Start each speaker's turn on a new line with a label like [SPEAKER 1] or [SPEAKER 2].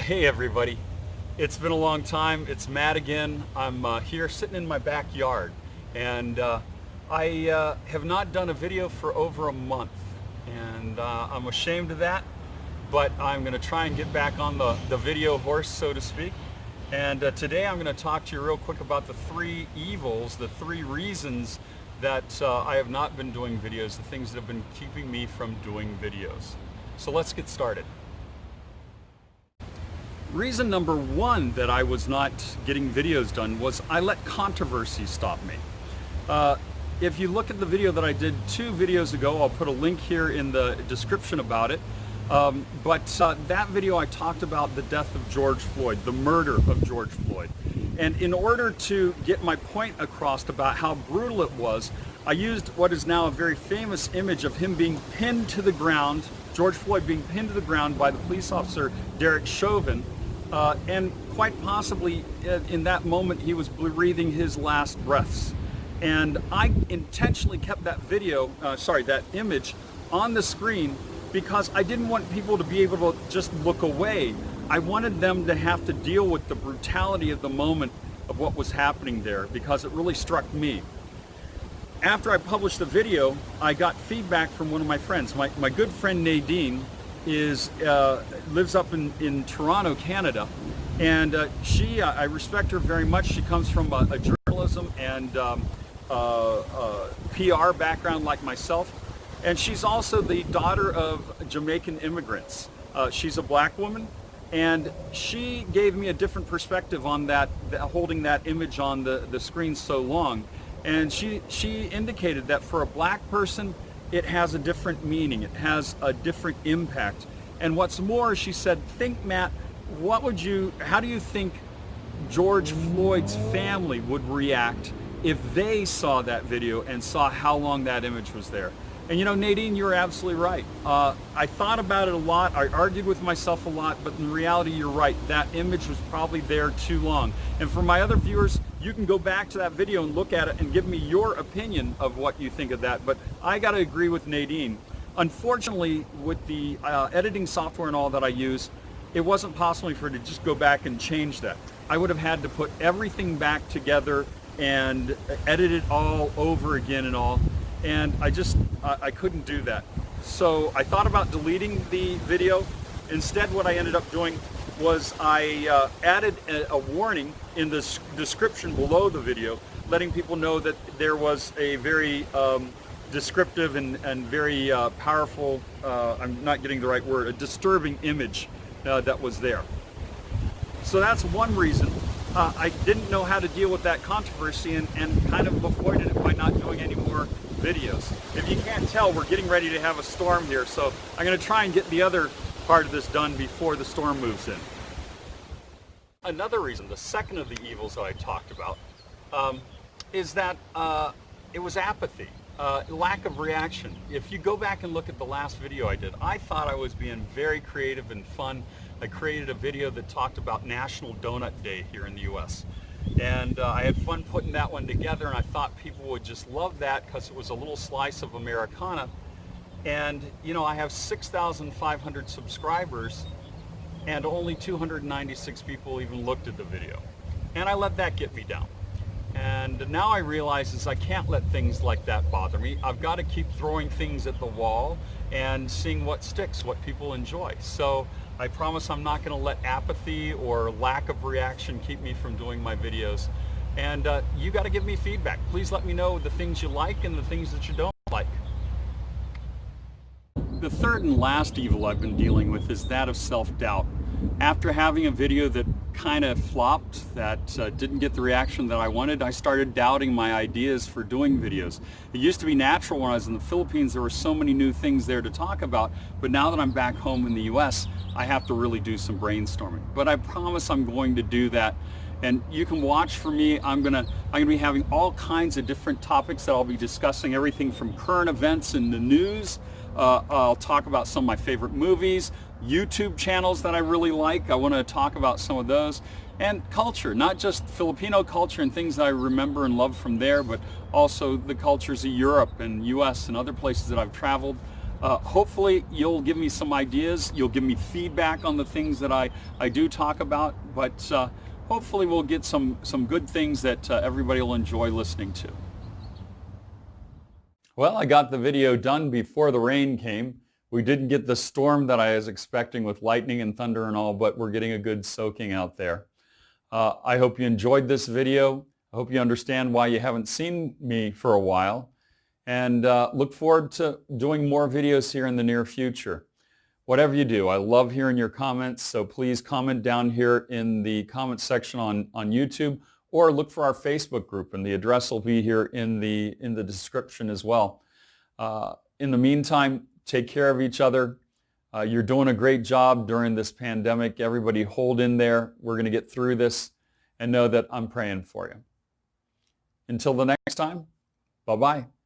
[SPEAKER 1] Hey everybody, it's been a long time. It's Matt again. I'm here sitting in my backyard, and I have not done a video for over a month, and I'm ashamed of that, but I'm going to try and get back on the video horse, so to speak. And today I'm going to talk to you real quick about the three evils, the three reasons that I have not been doing videos, the things that have been keeping me from doing videos. So let's get started. Reason number one that I was not getting videos done was I let controversy stop me. If you look at the video that I did 2 videos ago, I'll put a link here in the description about it. But that video I talked about the death of George Floyd, the murder of George Floyd. And in order to get my point across about how brutal it was, I used what is now a very famous image of him being pinned to the ground, George Floyd being pinned to the ground by the police officer Derek Chauvin. And quite possibly in that moment he was breathing his last breaths. And I intentionally kept that that image on the screen because I didn't want people to be able to just look away. I wanted them to have to deal with the brutality of the moment of what was happening there, because it really struck me. After I published the video, I got feedback from one of my friends. My good friend Nadine lives up in Toronto, Canada, and I respect her very much. She comes from a journalism and PR background like myself, and she's also the daughter of Jamaican immigrants. She's a black woman, and she gave me a different perspective on that, holding that image on the screen so long. And she indicated that for a black person, it has a different meaning, it has a different impact. And what's more, she said, think, Matt, how do you think George Floyd's family would react if they saw that video and saw how long that image was there? And you know, Nadine, you're absolutely right. I thought about it a lot, I argued with myself a lot, but in reality, you're right. That image was probably there too long. And for my other viewers, you can go back to that video and look at it and give me your opinion of what you think of that. But I gotta agree with Nadine. Unfortunately, with the editing software and all that I use, it wasn't possible for me to just go back and change that. I would have had to put everything back together and edit it all over again and all. And I couldn't do that. So I thought about deleting the video. Instead, what I ended up doing was I added a warning in the description below the video, letting people know that there was a very descriptive and very powerful, I'm not getting the right word, a disturbing image that was there. So that's one reason. I didn't know how to deal with that controversy and kind of avoided it by not doing any more videos. If you can't tell, we're getting ready to have a storm here, so I'm going to try and get the other part of this done before the storm moves in. Another reason, the second of the evils that I talked about, is that it was apathy, lack of reaction. If you go back and look at the last video I did, I thought I was being very creative and fun. I created a video that talked about National Donut Day here in the US. And I had fun putting that one together, and I thought people would just love that because it was a little slice of Americana. And you know, I have 6,500 subscribers and only 296 people even looked at the video. And I let that get me down. And now I realize I can't let things like that bother me. I've got to keep throwing things at the wall and seeing what sticks, what people enjoy. So I promise I'm not going to let apathy or lack of reaction keep me from doing my videos. And you got to give me feedback. Please let me know the things you like and the things that you don't like. The third and last evil I've been dealing with is that of self-doubt. After having a video that kind of flopped, that didn't get the reaction that I wanted, I started doubting my ideas for doing videos. It used to be natural when I was in the Philippines. There were so many new things there to talk about, but now that I'm back home in the US, I have to really do some brainstorming. But I promise I'm going to do that. And you can watch for me. I'm gonna be having all kinds of different topics that I'll be discussing, everything from current events in the news. I'll talk about some of my favorite movies, YouTube channels that I really like. I want to talk about some of those, and culture, not just Filipino culture and things that I remember and love from there, but also the cultures of Europe and US and other places that I've traveled. Hopefully you'll give me some ideas. You'll give me feedback on the things that I do talk about, but hopefully we'll get some good things that everybody will enjoy listening to. Well, I got the video done before the rain came. We didn't get the storm that I was expecting with lightning and thunder and all, but we're getting a good soaking out there. I hope you enjoyed this video. I hope you understand why you haven't seen me for a while, and look forward to doing more videos here in the near future. Whatever you do, I love hearing your comments, so please comment down here in the comment section on YouTube, or look for our Facebook group, and the address will be here in the description as well. In the meantime, take care of each other. You're doing a great job during this pandemic. Everybody hold in there. We're going to get through this, and know that I'm praying for you. Until the next time, bye-bye.